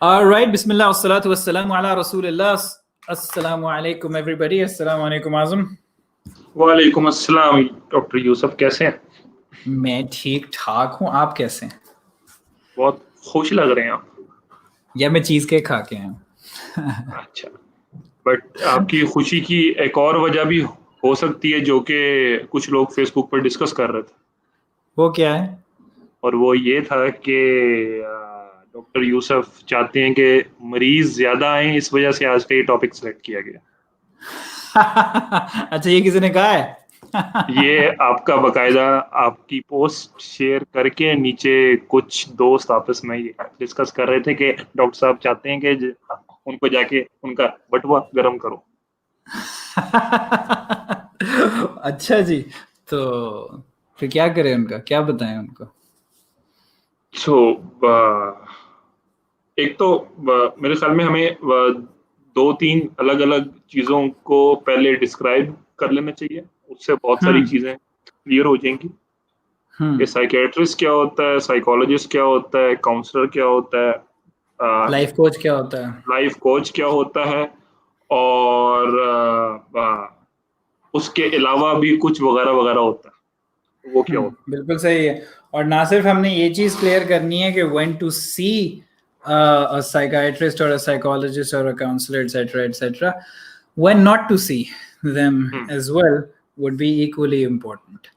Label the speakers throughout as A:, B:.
A: All right, Bismillah, wassalatu wassalamu ala Rasulillah. Assalamu alaikum, everybody. Assalamu alaikum, Azam.
B: वालेकुम अस्सलाम doctor Yusuf, कैसे हैं?
A: मैं ठीक ठाक हूँ, आप कैसे हैं?
B: बहुत खुश लग रहे हैं आप।
A: या मैं चीज केक खा के आया हूँ।
B: अच्छा, बट आपकी खुशी की एक और वजह भी हो सकती है जो कि कुछ लोग फेसबुक पर डिस्कस कर रहे थे,
A: वो क्या है?
B: और वो ये था कि डॉक्टर यूसुफ चाहते हैं कि मरीज ज्यादा आए, इस वजह से आज का ये टॉपिक सेलेक्ट किया गया।
A: अच्छा, ये किसी ने कहा है?
B: ये आपका बकायदा आपकी पोस्ट शेयर करके नीचे कुछ दोस्त आपस में ये डिस्कस कर रहे थे कि डॉक्टर साहब चाहते हैं कि उनको जाके उनका बटुआ गर्म करो।
A: अच्छा जी, तो फिर क्या करें, उनका क्या बताएं उनको?
B: सो एक तो मेरे ख्याल में हमें दो तीन अलग अलग चीजों को पहले डिस्क्राइब कर लेना चाहिए, उससे बहुत सारी चीजें क्लियर हो जाएंगी कि साइकियाट्रिस्ट क्या होता है, साइकोलॉजिस्ट क्या होता है, काउंसलर क्या होता है,
A: लाइफ कोच क्या होता है,
B: लाइफ कोच क्या होता है, और उसके अलावा भी कुछ वगैरह वगैरह होता है, वो क्या होता है।
A: बिल्कुल सही है। और ना सिर्फ हमने ये चीज क्लियर करनी है कि when to see a psychiatrist or a psychologist or a counselor, etc., when not to see them as well would be equally important.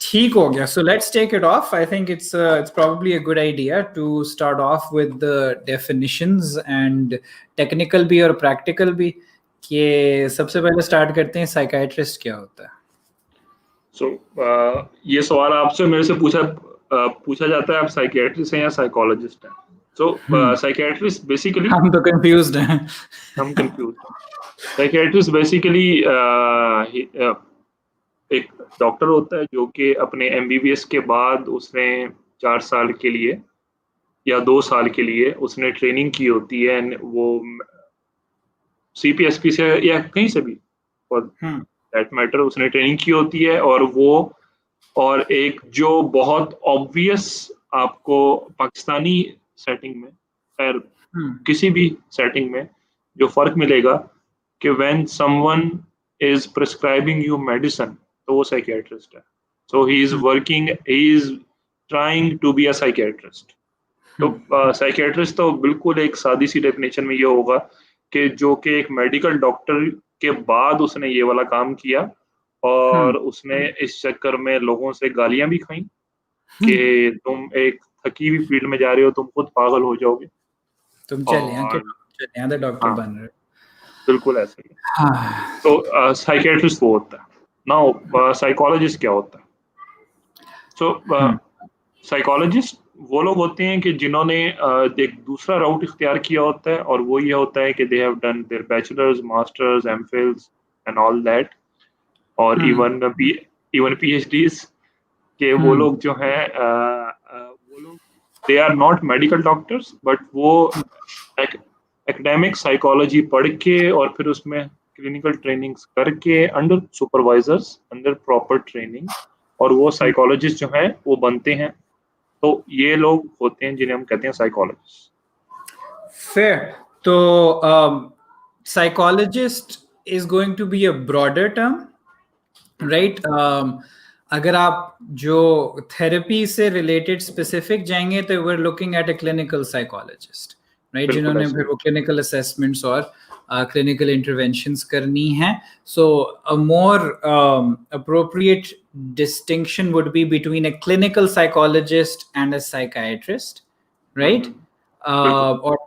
A: ठीक हो गया. So let's take it off. I think it's probably a good idea to start off with the definitions and technical भी और practical भी. कि सबसे पहले start करते हैं, साइकाइट्रिस्ट क्या होता है?
B: ये सवाल आपसे मेरे से पूछा जाता है, आप साइकियाट्रिस्ट हैं या साइकोलॉजिस्ट हैं? साइकियाट्रिस्ट बेसिकली,
A: हम तो कंफ्यूज्ड हैं.
B: हम कंफ्यूज हैं। साइकियाट्रिस्ट बेसिकली एक डॉक्टर होता है जो कि अपने एमबीबीएस के बाद उसने 4 साल के लिए या 2 साल के लिए उसने ट्रेनिंग की होती है, वो सीपीएसपी से या कहीं से भी फॉर दैट मैटर उसने ट्रेनिंग की होती है, और एक जो बहुत ऑब्वियस आपको पाकिस्तानी सेटिंग में, खैर किसी भी सेटिंग में जो फर्क मिलेगा कि when someone is prescribing you medicine, तो वो साइकियाट्रिस्ट है. So he is trying to be a psychiatrist. तो साइकियाट्रिस्ट तो बिल्कुल एक सादी सी डेफिनेशन में ये होगा कि जो कि एक मेडिकल डॉक्टर के बाद उसने ये वाला काम किया, और उसने इस चक्कर में लोगों से गालियां भी खाई कि तुम एक थकी हुई फील्ड में जा रहे हो, तुम खुद पागल हो जाओगे,
A: तुम चले डॉक्टर बन रहे हो.
B: बिल्कुल ऐसे ही. तो साइकियाट्रिस्ट वो होता है. नाउ साइकोलॉजिस्ट क्या होता है? साइकोलॉजिस्ट वो लोग होते हैं कि जिन्होंने एक दूसरा राउट इख्तियार किया होता है, और वो ये होता है कि they have done their bachelors, masters, MPhils and all that, और इवन पीएचडीज के वो लोग जो हैं, वो लोग they are not medical doctors, but वो एकेडमिक साइकोलॉजी पढ़ के और फिर उसमें क्लिनिकल ट्रेनिंग्स करके under supervisors, under proper training, और वो साइकोलॉजिस्ट जो हैं वो बनते हैं. तो ये लोग होते हैं जिन्हें हम कहते हैं साइकोलॉजिस्ट.
A: फेयर. तो psychologist is going to be a broader term, right? अगर आप जो थेरेपी से रिलेटेड स्पेसिफिक जाएंगे तो we're looking at a clinical psychologist, right? जिन्होंने फिर वो clinical assessments और clinical interventions करनी है. So a more appropriate distinction would be between a clinical psychologist and a psychiatrist, right? और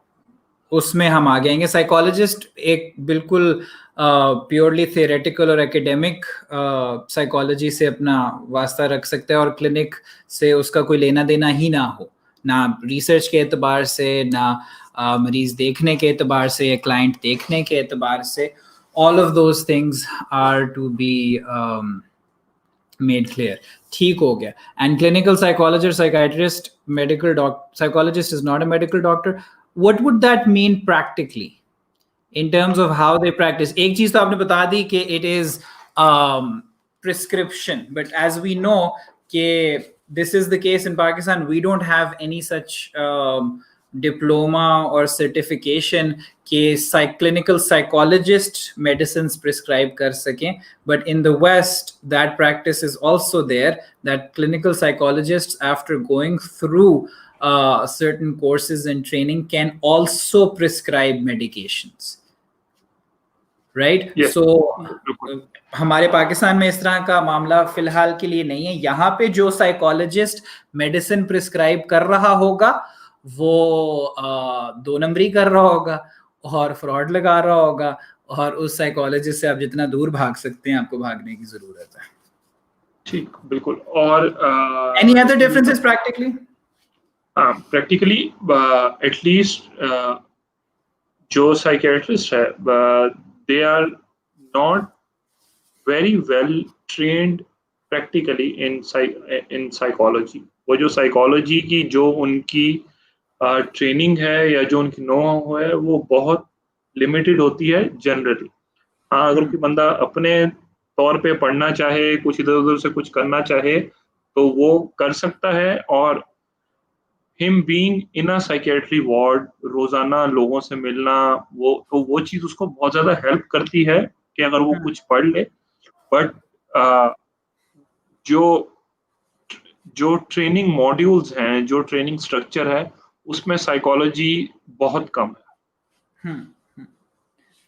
A: उसमें हम आ जाएंगे. साइकोलॉजिस्ट एक बिल्कुल प्योरली थियोरेटिकल और एकेडमिक साइकोलॉजी से अपना वास्ता रख सकता है, और क्लिनिक से उसका कोई लेना देना ही ना हो, ना रिसर्च के एतबार से, ना मरीज देखने के एतबार से, या क्लाइंट देखने के एतबार से. All of those things are to be made clear. ठीक हो गया. And clinical psychologist, psychiatrist, medical psychologist is not a medical doctor. What would that mean practically in terms of how they practice? एक चीज तो आपने बता दी कि it is prescription, but as we know कि this is the case in Pakistan, we don't have any such diploma और certification के clinical psychologist medicine prescribe कर सकें. But in the west that practice is also there, that clinical psychologist after going through certain courses and training can also prescribe medications, right?
B: Yes.
A: So हमारे पाकिस्तान में इस तरह का मामला फिलहाल के लिए नहीं है. यहाँ पे जो साइकोलॉजिस्ट मेडिसिन प्रिस्क्राइब कर रहा होगा वो 2 नंबरी कर रहा होगा और फ्रॉड लगा रहा होगा, और उस साइकोलॉजिस्ट से आप जितना दूर भाग सकते हैं आपको भागने की जरूरत है.
B: ठीक, बिल्कुल. और
A: any other differences practically?
B: Practically at least जो साइकियाट्रिस्ट है they are not very well trained practically in psychology. वो जो साइकोलॉजी की जो उनकी ट्रेनिंग है या जो उनकी नो है वो बहुत लिमिटेड होती है जनरली. हाँ, अगर कोई बंदा अपने तौर पे पढ़ना चाहे, कुछ इधर उधर से कुछ करना चाहे तो वो कर सकता है. और him being in a psychiatry ward, रोजाना लोगों से मिलना, वो चीज उसको बहुत ज्यादा हेल्प करती है कि अगर वो कुछ पढ़ ले. बट जो ट्रेनिंग मॉड्यूल्स हैं, जो ट्रेनिंग स्ट्रक्चर है, उसमें साइकोलॉजी बहुत कम है.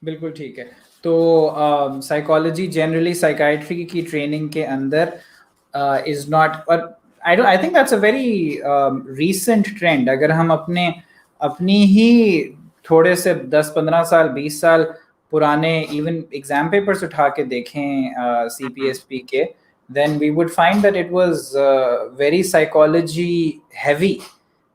A: बिल्कुल ठीक है. तो साइकोलॉजी जनरली साइकाइट्री की ट्रेनिंग के अंदर इज नॉट, और I think that's a very recent trend. अगर हम अपनी ही थोड़े से 10-15 साल 20 साल पुराने इवन एग्जाम पेपर्स उठा के देखें CPSP के, then we would find that it was very psychology heavy.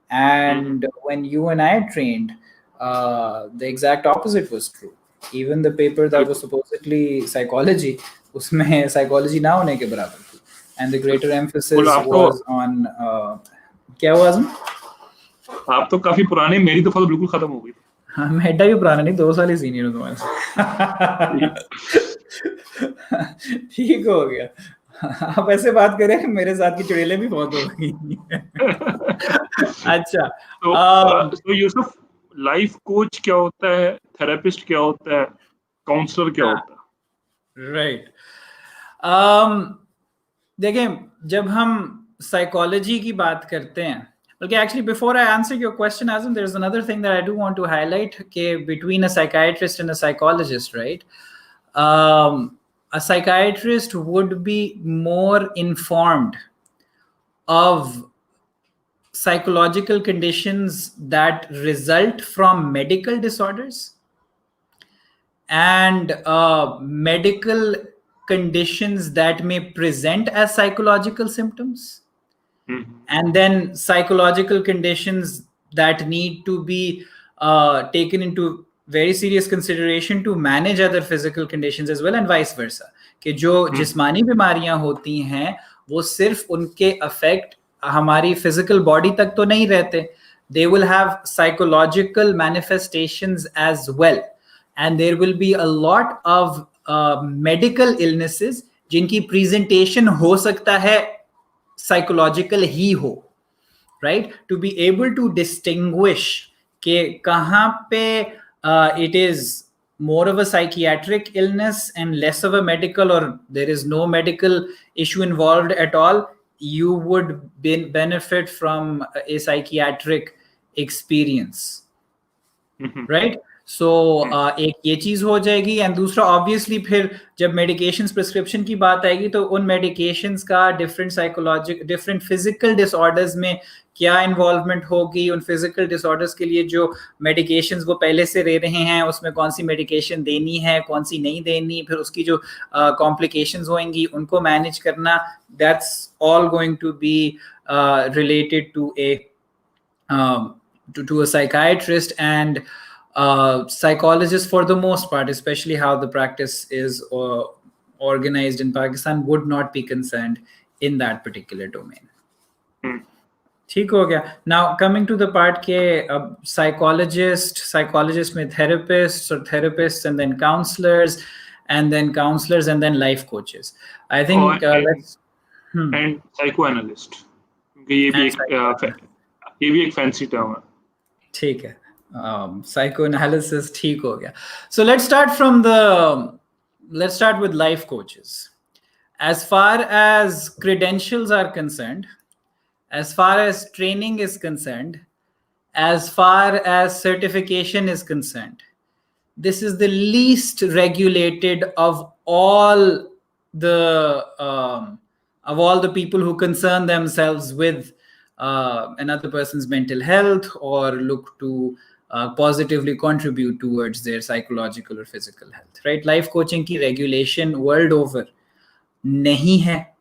A: And when you and I trained, the exact opposite was true. Even the paper that was supposedly psychology, उसमें psychology ना होने के बराबर थी. And the greater emphasis was on क्या हुआ आज़म?
B: आप तो काफी पुराने, मेरी तो बिल्कुल खत्म हो गई.
A: हाँ, मैं एड्डा भी पुराना नहीं, 2 साल ही सीनियर हूँ तुम्हारे से. ठीक हो गया. आप ऐसे बात करें, मेरे साथ की चुड़ैलें भी बहुत हो गई. अच्छा,
B: तो यूसुफ, लाइफ कोच क्या होता है, थेरेपिस्ट क्या होता है, काउंसलर क्या होता है?
A: राइट. देखें, जब हम साइकोलॉजी की बात करते हैं, okay, actually before I answer your question, Azam, there's another thing that I do want to highlight, between a psychiatrist and a psychologist, right? A psychiatrist would be more informed of psychological conditions that result from medical disorders and medical conditions that may present as psychological symptoms, and then psychological conditions that need to be taken into very serious consideration to manage other physical conditions as well, and vice versa. कि जो जिस्मानी बीमारियां होती हैं वो सिर्फ उनके affect हमारी फिजिकल बॉडी तक तो नहीं रहते, they will have psychological manifestations as well, and there will be a lot of medical illnesses जिनकी presentation हो सकता है psychological ही हो, right? To be able to distinguish कि कहाँ पे it is more of a psychiatric illness and less of a medical, or there is no medical issue involved at all, you would benefit from a psychiatric experience, right? So एक ये चीज हो जाएगी. And दूसरा obviously फिर जब medications prescription की बात आएगी तो उन मेडिकेशंस का डिफरेंट फिजिकल डिसऑर्डर्स में क्या इन्वॉल्वमेंट होगी, उन फिजिकल डिसऑर्डर्स के लिए जो मेडिकेशंस वो पहले से ले रहे हैं उसमें कौन सी मेडिकेशन देनी है, कौन सी नहीं देनी, फिर उसकी जो कॉम्प्लिकेशंस होंगी उनको मैनेज करना, that's all going to be related to a psychiatrist. And psychologists, for the most part, especially how the practice is organized in Pakistan, would not be concerned in that particular domain. ठीक हो गया. Now coming to the part के psychologist में therapists or therapists and then counselors and then life coaches. I think
B: and psychoanalyst, ये भी एक fancy term है.
A: ठीक है, साइको एनालिसिस ठीक हो गया. So let's start with life coaches. As far as credentials are concerned, as far as training is concerned, as far as certification is concerned, this is the least regulated of all the people who concern themselves with another person's mental health or look to positively contribute towards their psychological or physical health, right? Life coaching की regulation world over नहीं है,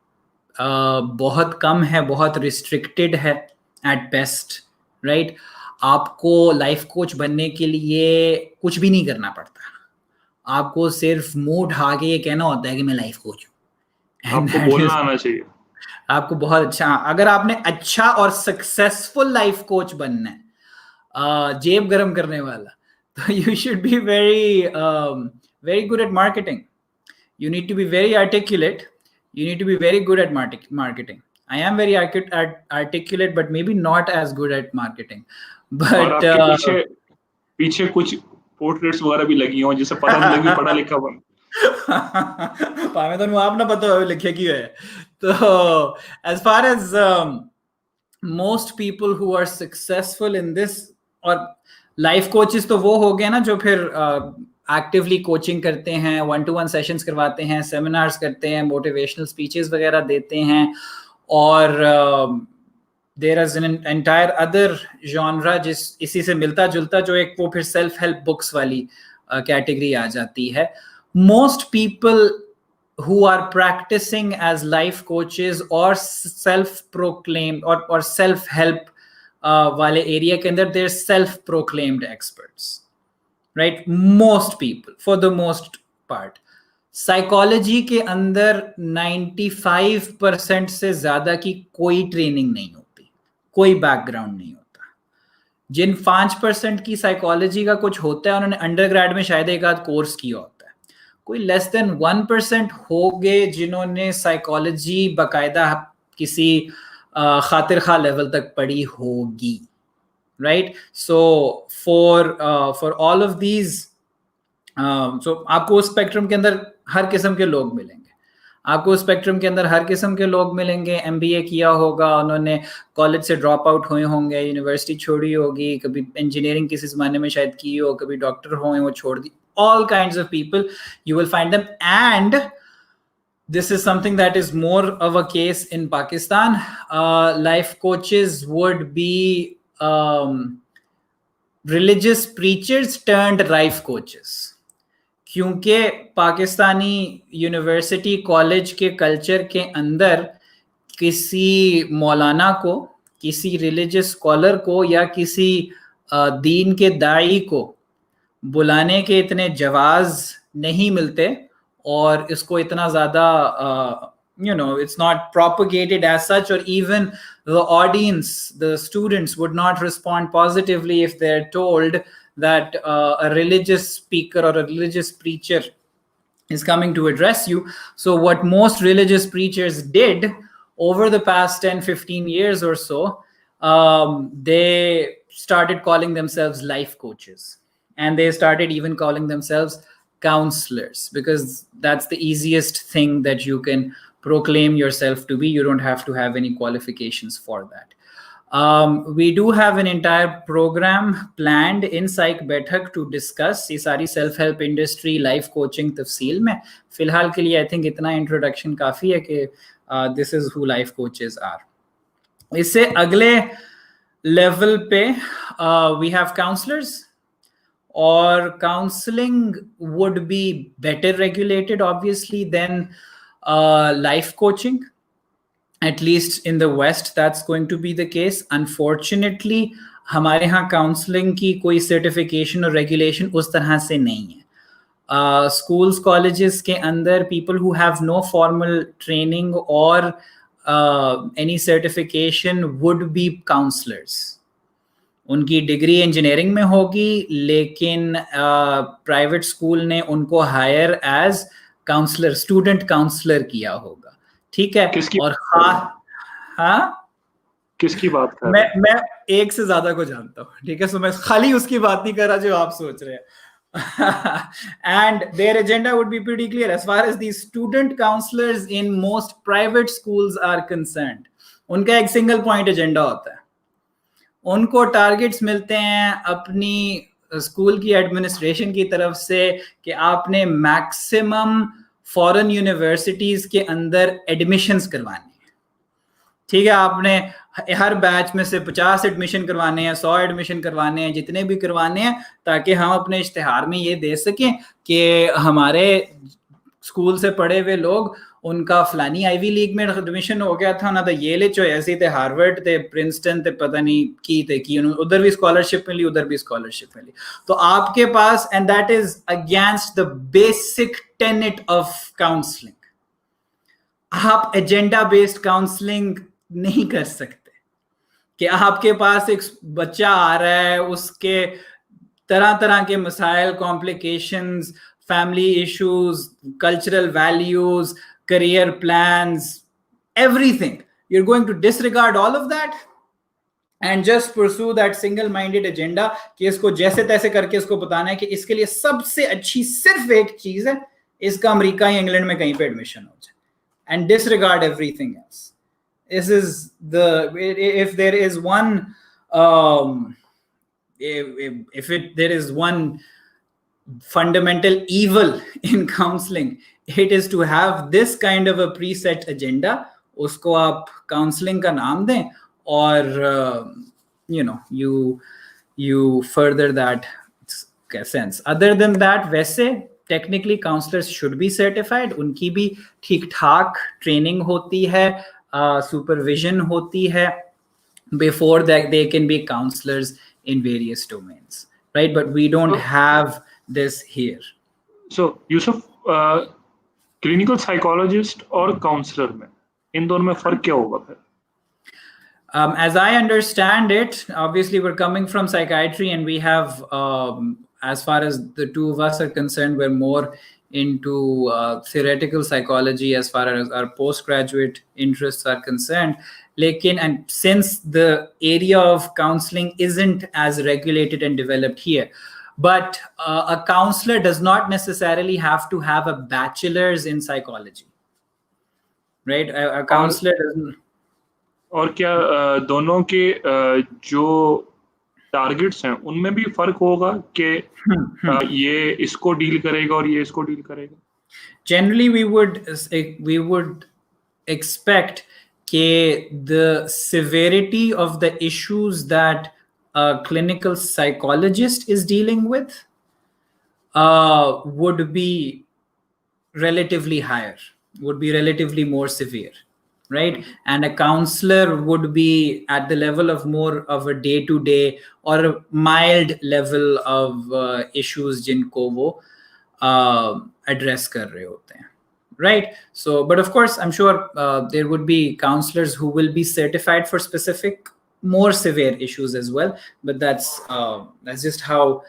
A: बहुत कम है, बहुत restricted है at best, right? आपको life coach बनने के लिए कुछ भी नहीं करना पड़ता, आपको सिर्फ मुंह ढा के ये कहना होता है कि मैं लाइफ कोच हूँ.
B: आपको बोलना आना चाहिए.
A: आपको बहुत अच्छा, अगर आपने अच्छा और सक्सेसफुल लाइफ कोच बनना है, जेब गरम करने वाला, तो you should be very good at marketing. You need to be very articulate. You need to be very good at marketing. I am very articulate, but maybe not as good at marketing. But
B: पीछे कुछ portraits वगैरह भी लगी हों जिससे पता नहीं लगी पढ़ा लिखा बन.
A: पावे तो आप ना पता हो लिखे क्यों है. तो as far as most people who are successful in this, और लाइफ कोचेस तो वो हो गए ना जो फिर एक्टिवली कोचिंग करते हैं, 1-to-1 सेशंस करवाते हैं, सेमिनार्स करते हैं, मोटिवेशनल स्पीचेस वगैरह देते हैं, और there is an entire other genre जिस इसी से मिलता जुलता, जो एक वो फिर सेल्फ हेल्प बुक्स वाली कैटेगरी आ जाती है. Most people who are practicing as life coaches or self-proclaimed or self-help वाले एरिया के अंदर, they're self-proclaimed experts, right? Most people, for the most part. Psychology के अंदर 95% से ज्यादा की कोई ट्रेनिंग नहीं होती, कोई बैकग्राउंड नहीं होता. जिन 5% की साइकोलॉजी का कुछ होता है, उन्होंने अंडरग्रेड में शायद एक आध कोर्स किया होता है. कोई लेस देन 1% होंगे जिन्होंने साइकोलॉजी बाकायदा किसी खातिर खा लेवल तक पढ़ी होगी, right? So for all of these, so आपको स्पेक्ट्रम के अंदर हर किस्म के लोग मिलेंगे. आपको स्पेक्ट्रम के अंदर हर किस्म के लोग मिलेंगे. एमबीए किया होगा, उन्होंने कॉलेज से ड्रॉप आउट हुए होंगे, यूनिवर्सिटी छोड़ी होगी, कभी इंजीनियरिंग किसी ज़माने में शायद की हो, कभी डॉक्टर हुए वो छोड़ दी. All kinds of people, you will find them. And this is something that is more of a case in Pakistan. Life coaches would be religious preachers turned life coaches. क्योंकि पाकिस्तानी यूनिवर्सिटी कॉलेज के culture के अंदर किसी मौलाना को, किसी religious scholar को या किसी दीन के दाई को बुलाने के इतने जवाज नहीं मिलते, और इसको इतना ज़्यादा it's not propagated as such, or even the audience, the students would not respond positively if they're told that a religious speaker or a religious preacher is coming to address you. So what most religious preachers did over the past 10-15 years or so, they started calling themselves life coaches. And they started even calling themselves counselors, because that's the easiest thing that you can proclaim yourself to be. You don't have to have any qualifications for that. We do have an entire program planned in Psych Baithak to discuss ये सारी self-help industry, life coaching तफसील में. फिलहाल के लिए I think इतना introduction काफ़ी है कि this is who life coaches are. इससे अगले level पे we have counselors. Or counseling would be better regulated, obviously, than life coaching. At least in the West, that's going to be the case. Unfortunately, हमारे यहाँ counseling की कोई certification और regulation उस तरह से नहीं है. Schools, colleges के अंदर people who have no formal training or any certification would be counselors. उनकी डिग्री इंजीनियरिंग में होगी, लेकिन प्राइवेट स्कूल ने उनको hire as counsellor, student counsellor किया होगा. ठीक है. और हाँ,
B: किसकी बात कर
A: मैं एक से ज्यादा को जानता हूँ, ठीक है, सो मैं खाली उसकी बात नहीं कर रहा जो आप सोच रहे हैं. And their agenda would be pretty clear as far as the student counselors in most private schools are concerned. उनका एक सिंगल पॉइंट एजेंडा होता है. उनको टारगेट्स मिलते हैं अपनी स्कूल की एडमिनिस्ट्रेशन की तरफ से कि आपने मैक्सिमम फॉरेन यूनिवर्सिटीज के अंदर एडमिशंस करवानी है. ठीक है, आपने हर बैच में से 50 एडमिशन करवाने हैं, 100 एडमिशन करवाने हैं, जितने भी करवाने हैं, ताकि हम अपने इश्तिहार में ये दे सकें कि हमारे स्कूल से पढ़े हुए लोग, उनका फलानी आईवी लीग में एडमिशन हो गया था ना, तो ये ले ऐसे थे, हार्वर्ड थे, प्रिंसटन थे, पता नहीं की उधर भी स्कॉलरशिप मिली, उधर भी स्कॉलरशिप मिली. तो आपके पास, and that is against the basic tenet of counselling. आप एजेंडा बेस्ड काउंसलिंग नहीं कर सकते कि आपके पास एक बच्चा आ रहा है, उसके तरह तरह के मसाइल, complications, family issues, cultural values, career plans, everything. You're going to disregard all of that and just pursue that single-minded agenda कि इसको जैसे तैसे करके इसको बताना है कि इसके लिए सबसे अच्छी सिर्फ एक चीज है, इसका अमेरिका या इंग्लैंड में कहीं पे एडमिशन हो जाए, and disregard everything else. This is if there is one there is one fundamental evil in counseling, it is to have this kind of a preset agenda. उसको आप counseling का नाम दें और you further that sense. Other than that, वैसे technically counselors should be certified. उनकी भी ठीक ठाक training होती है, supervision होती है before that they can be counselors in various domains, right? But we don't have this here.
B: So Yusuf, clinical psychologist और counselor में इन दोनों में फर्क क्या होगा फिर?
A: As I understand it, obviously we're coming from psychiatry, and we have, as far as the two of us are concerned, we're more into theoretical psychology as far as our postgraduate interests are concerned. And since the area of counseling isn't as regulated and developed here, but a counselor does not necessarily have to have a bachelor's in psychology, right? A counselor doesn't.
B: और क्या दोनों के जो targets हैं उनमें भी फर्क होगा कि ये इसको डील करेगा और ये इसको डील करेगा?
A: Generally, we would expect that the severity of the issues that a clinical psychologist is dealing with would be relatively higher, would be relatively more severe, right? And a counselor would be at the level of more of a day-to-day or a mild level of issues जिनको वो address कर रहे होते हैं, right? So, but of course, I'm sure there would be counselors who will be certified for specific more severe issues as well. But that's just how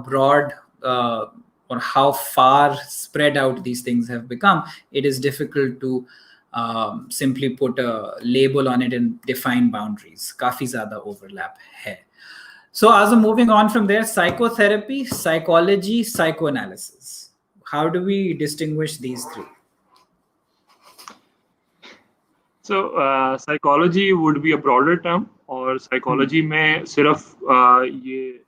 A: broad or how far spread out these things have become. It is difficult to simply put a label on it and define boundaries. काफी ज़्यादा overlap है. So as I'm moving on from there, psychotherapy, psychology, psychoanalysis. How do we distinguish these three?
B: So psychology would be a broader term, और psychology में सिर्फ ये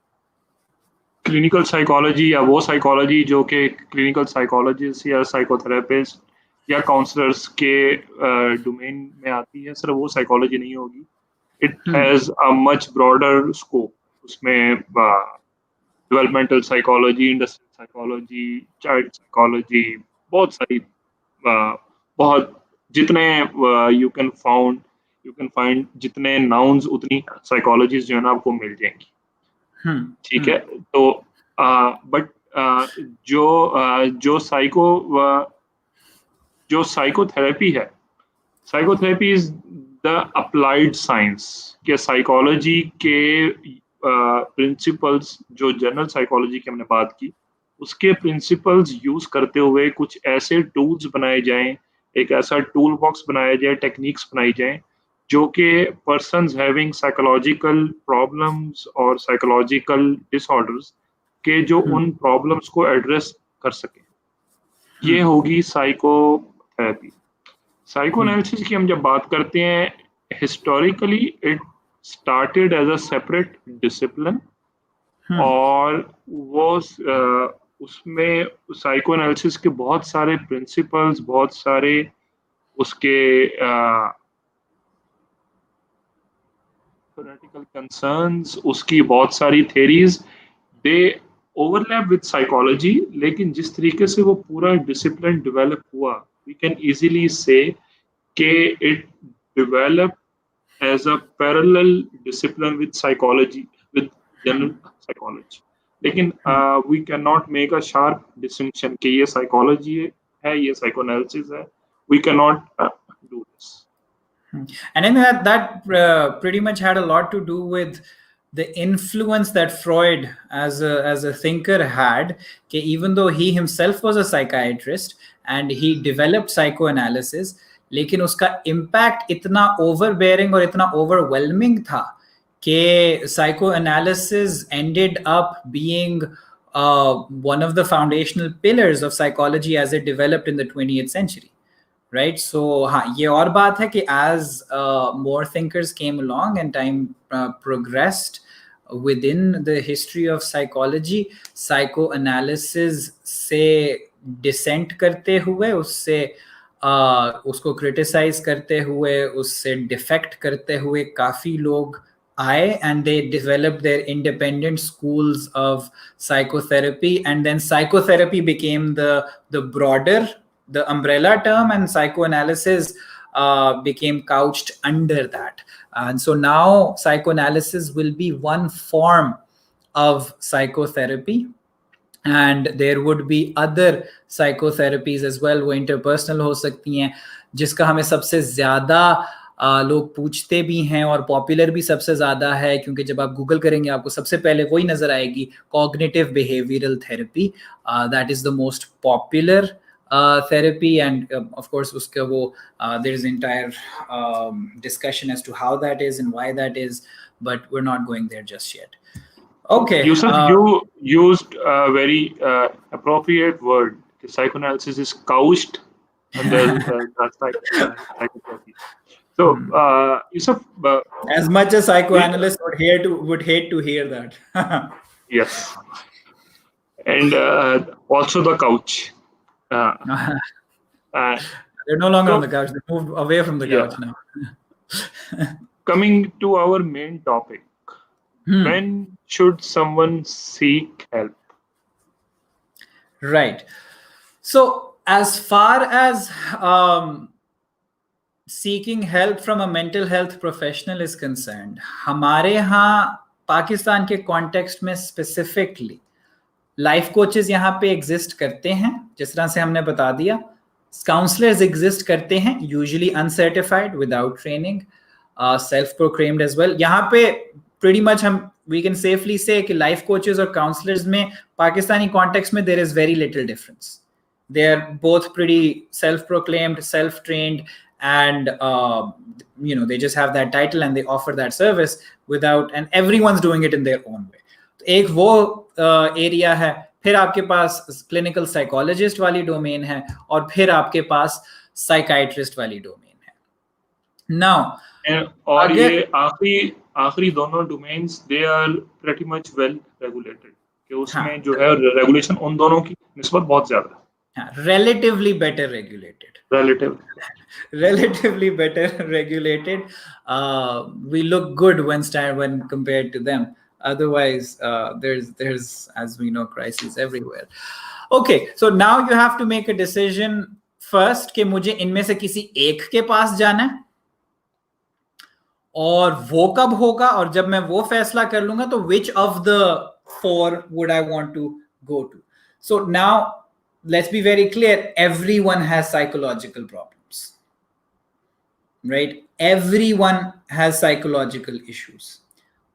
B: clinical psychology या वो psychology जो कि clinical psychologist या psychotherapist या counselors के domain में आती है, सिर्फ वो psychology नहीं होगी. It has a much broader scope. उसमें developmental psychology, industrial psychology, child psychology, बहुत सारी बहुत जितने you can find जितने nouns उतनी psychologies जो है ना आपको मिल जाएंगी. ठीक है, तो but जो psychotherapy है, psychotherapy is the applied science के psychology के principles जो जनरल psychology की हमने बात की, उसके principles यूज करते हुए कुछ ऐसे tools बनाए जाएं, एक ऐसा टूल बॉक्स बनाया जाए, टेक्निक्स बनाई जाएं जो कि persons having psychological problems और psychological disorders के जो उन problems को address कर सके, ये होगी साइकोथेरेपी। साइकोएनालिसिस की हम जब बात करते हैं, historically it started as a separate discipline, और वो उसमें साइकोएनालिसिस के बहुत सारे प्रिंसिपल्स, बहुत सारे उसके थ्योरेटिकल कंसर्न्स, उसकी बहुत सारी theories, they overlap with psychology. लेकिन जिस तरीके से वो पूरा डिसिप्लिन डेवलप हुआ, वी कैन इजीली से कि it develop as a parallel discipline with psychology, with general psychology. लेकिन we can not make a sharp distinction कि ये साइकोलॉजी है, ये साइकोएनालिसिस है। We can not do this.
A: And then that pretty much had a lot to do with the influence that Freud as a thinker had, कि even though he himself was a psychiatrist and he developed psychoanalysis, लेकिन उसका impact इतना overbearing और इतना overwhelming था कि psychoanalysis ended up being one of the foundational pillars of psychology as it developed in the 20th century. Right, so हाँ, ये और बात है कि as more thinkers came along and time progressed within the history of psychology, psychoanalysis से dissent करते हुए, उससे उसको criticize करते हुए, उससे defect करते हुए काफी लोग आए, and they developed their independent schools of psychotherapy, and then psychotherapy became the broader, the umbrella term, and psychoanalysis became couched under that. And so now psychoanalysis will be one form of psychotherapy, and there would be other psychotherapies as well, वो interpersonal हो सकती हैं, जिसका हमें सबसे ज़्यादा लोग पूछते भी हैं और पॉपुलर भी सबसे ज़्यादा है, क्योंकि जब आप गूगल करेंगे आपको सबसे पहले वही नज़र आएगी, cognitive behavioural therapy, that is the most popular therapy, and of course uska wo there is entire discussion as to how that is and why that is, but we're not going there just yet. Okay,
B: Yusuf, you used a very appropriate word. Psychoanalysis is couched under psychotherapy. So Yusuf,
A: as much as psychoanalysts would hate to hear that.
B: Yes, and also the couch.
A: They're no longer on the couch. They moved away from the couch now.
B: Coming to our main topic, when should someone seek help?
A: Right. So as far as seeking help from a mental health professional is concerned, हमारे यहाँ पाकिस्तान के context में specifically life coaches यहाँ पे exist करते हैं, जिस तरह से हमने बता दिया। काउंसलर्स एग्जिस्ट करते हैं, usually uncertified, without training, self proclaimed as well. यहाँ पे प्रीटी मच हम वी कैन सेफली से कि लाइफ कोचेस और काउंसलर्स में पाकिस्तानी कॉन्टेक्स्ट में there is very little difference. They are both pretty self proclaimed, self trained, and you know, they just have that title and they offer that service without, and everyone's doing it in their own way. एक वो area है, फिर आपके पास clinical psychologist वाली domain है, और फिर आपके पास साइकाइट्रिस्ट वाली डोमेन है। नाउ
B: और ये आखिरी दोनों domains they are pretty much well regulated, कि उसमें जो है रेगुलेशन उन दोनों की निस्बत बहुत ज्यादा है।
A: relatively better regulated. Relatively better regulated. We look good when compared to them. Otherwise, there's, as we know, crises everywhere. Okay, so now you have to make a decision first कि मुझे इनमें से किसी एक के पास जाना है, और वो कब होगा, और जब मैं वो फैसला कर लूंगा तो which of the four would I want to go to. So now let's be very clear, everyone has psychological problems, right? Everyone has psychological issues.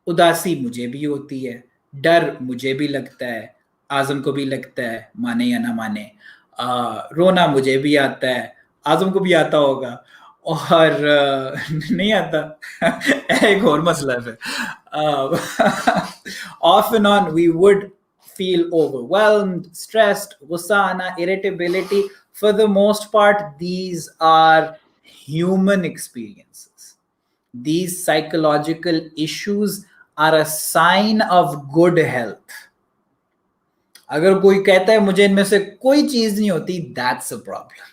A: उदासी मुझे भी होती है, डर मुझे भी लगता है, आजम को भी लगता है, माने या ना माने, रोना मुझे भी आता है, आजम को भी आता होगा, और नहीं आता एक और मसला है off and on we would feel overwhelmed, stressed, gussa aana, irritability. For the most part, these are human experiences. These psychological issues are a sign of good health. अगर कोई कहता है मुझे इनमें से कोई चीज नहीं होती, that's a problem.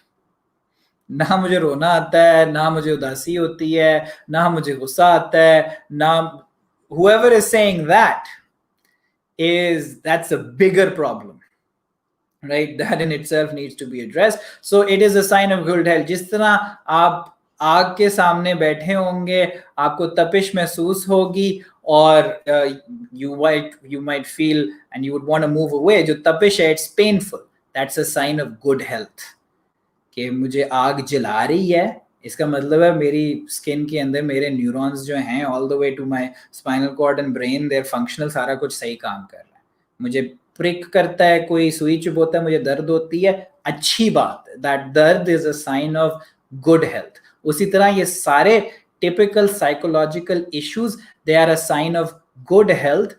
A: ना मुझे रोना आता है, ना मुझे उदासी होती है, ना मुझे गुस्सा आता है, ना whoever is saying that's a bigger problem, right? That in itself needs to be addressed. So it is a sign of good health. जिस तरह आप आग के सामने बैठे होंगे, आपको तपिश महसूस होगी और you might feel and you would want to move away. जो तपिश है, it's painful. That's a sign of good health. कि मुझे आग जला रही है, इसका मतलब है मेरी स्किन के अंदर मेरे न्यूरॉन्स जो हैं all the way to my spinal cord and brain, they're functional, सारा कुछ सही काम कर रहा है. मुझे प्रिक करता है, कोई सुई चुभोता है, मुझे दर्द होती है, अच्छी बात है. दैट दर्द is a sign of good health. उसी तरह ये सारे typical psychological issues, they are a sign of good health.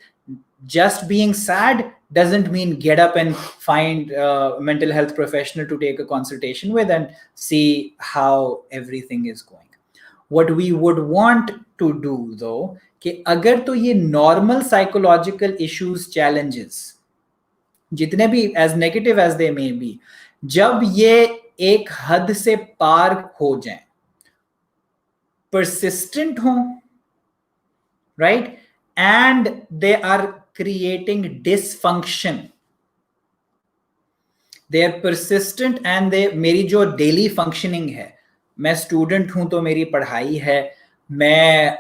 A: Just being sad doesn't mean get up and find a mental health professional to take a consultation with and see how everything is going. What we would want to do though, कि अगर तो ये normal psychological issues, challenges, जितने भी as negative as they may be, जब ये एक हद से पार हो जाएं, persistent हों, right, and they are creating dysfunction, they are persistent and they, मेरी जो daily functioning है, मैं स्टूडेंट हूं तो मेरी पढ़ाई है, मैं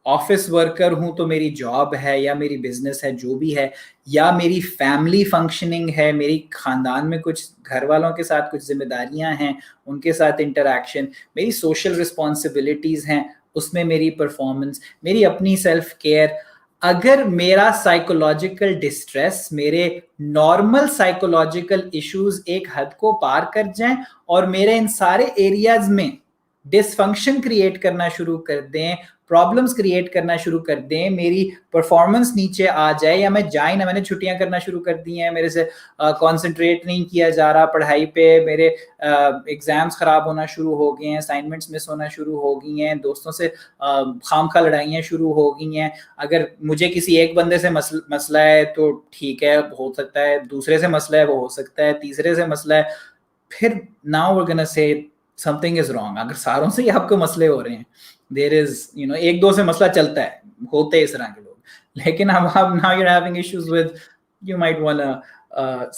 A: ऑफिस वर्कर हूं तो मेरी जॉब है या मेरी बिजनेस है, जो भी है, या मेरी फैमिली फंक्शनिंग है, मेरी खानदान में कुछ घर वालों के साथ कुछ जिम्मेदारियां हैं, उनके साथ इंटरैक्शन, मेरी सोशल रिस्पॉन्सिबिलिटीज हैं, उसमें मेरी परफॉर्मेंस, मेरी अपनी सेल्फ केयर. अगर मेरा साइकोलॉजिकल डिस्ट्रेस, मेरे नॉर्मल साइकोलॉजिकल इश्यूज एक हद को पार कर जाएं और मेरे इन सारे एरियाज में डिसफंक्शन क्रिएट करना शुरू कर दें, प्रॉब्लम्स क्रिएट करना शुरू कर दें, मेरी परफॉर्मेंस नीचे आ जाए, या मैं जाए ना, मैंने छुट्टियां करना शुरू कर दी हैं, मेरे से कंसंट्रेट नहीं किया जा रहा पढ़ाई पे, मेरे एग्जाम्स खराब होना शुरू हो गए हैं, असाइनमेंट्स मिस होना शुरू हो गई हैं, दोस्तों से खामखा लड़ाइयाँ शुरू हो गई हैं. अगर मुझे किसी एक बंदे से मसला है तो ठीक है, हो सकता है, दूसरे से मसला है वो हो सकता है, तीसरे से मसला है, फिर now we are gonna say something is wrong. अगर सारों से ही आपको मसले हो रहे हैं, देयर इज एक दो से मसला चलता है, होते हैं इस तरह के लोग, लेकिन अब now you're having issues with, you might want to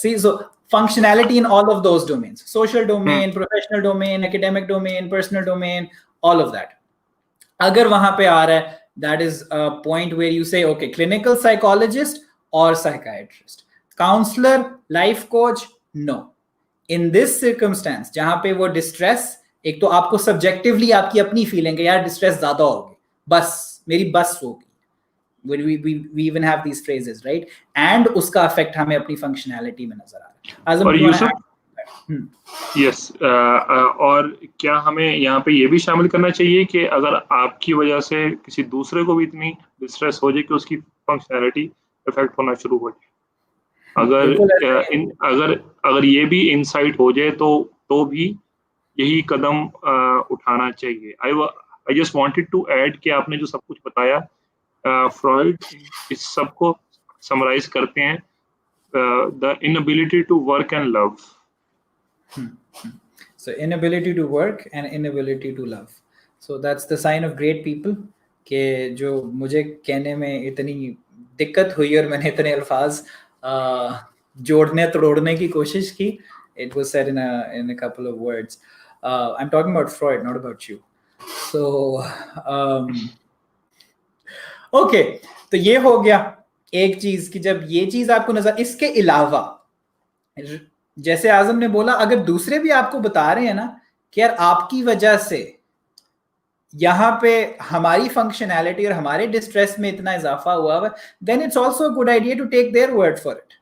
A: see, so functionality in all of those domains, social domain, professional domain, academic domain, personal domain, all of that. अगर वहां पे आ रहा है, that is a point where you say, okay, clinical psychologist or psychiatrist, counselor, life coach, no. In this circumstance, जहां पे वो distress, एक तो आपको सब्जेक्टिवली आपकी अपनी फीलिंग है यार डिस्ट्रेस ज्यादा होगी, बस मेरी बस होगी, we even have these phrases, right, and उसका इफेक्ट हमें अपनी फंक्शनैलिटी में नजर आ रहा है. और यूसुफ,
B: यस, और क्या हमें यहाँ पे ये भी शामिल करना चाहिए कि अगर आपकी वजह से किसी दूसरे को भी इतनी डिस्ट्रेस हो जाए कि उसकी फंक्शनैलिटी इफेक्ट होना शुरू हो जाए, अगर ये भी इंसाइट हो जाए तो भी यही कदम उठाना चाहिए. I just wanted to add कि आपने जो सब कुछ बताया, फ्रॉइड इस सब को समराइज करते हैं, the inability to work and love.
A: So inability to work and inability to love. So that's the sign of great people कि जो मुझे कहने में इतनी दिक्कत हुई और मैंने इतने अल्फाज जोड़ने तोड़ने की कोशिश की. It was said in a couple of words. I'm talking about Freud, not about you. So okay, तो ये हो गया एक चीज कि जब ये चीज आपको नजर, इसके अलावा जैसे आजम ने बोला, अगर दूसरे भी आपको बता रहे हैं ना कि यार आपकी वजह से यहां पे हमारी फंक्शनैलिटी और हमारे डिस्ट्रेस में इतना इजाफा हुआ है, then it's also a good idea to take their word for it,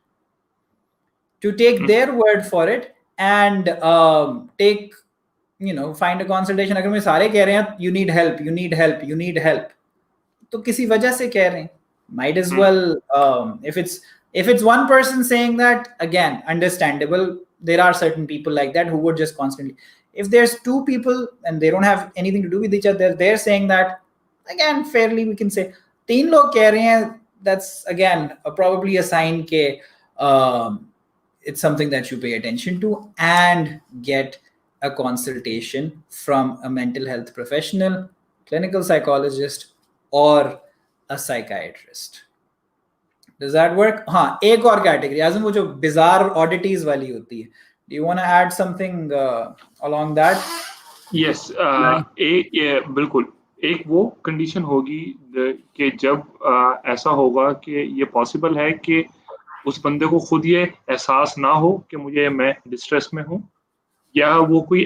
A: to take their word for it and take find a consultation. अगर मैं सारे कह रहे हैं you need help, you need help, you need help, तो किसी वजह से कह रहे हैं. Might as well, if it's one person saying that, again, understandable. There are certain people like that who would just constantly. If there's two people and they don't have anything to do with each other, they're saying that, again, fairly we can say, तीन लोग कह रहे हैं, that's again probably a sign के it's something that you pay attention to and get a consultation from a mental health professional, clinical psychologist, or a psychiatrist. Does that work? हाँ, एक और category आजम, वो जो bizarre oddities वाली होती है. Do you want to add something along that?
B: Yes, बिल्कुल. एक वो कंडीशन होगी कि जब ऐसा होगा कि ये पॉसिबल है कि उस बंदे को खुद ये एहसास ना हो कि मैं डिस्ट्रेस में हूँ, या वो कोई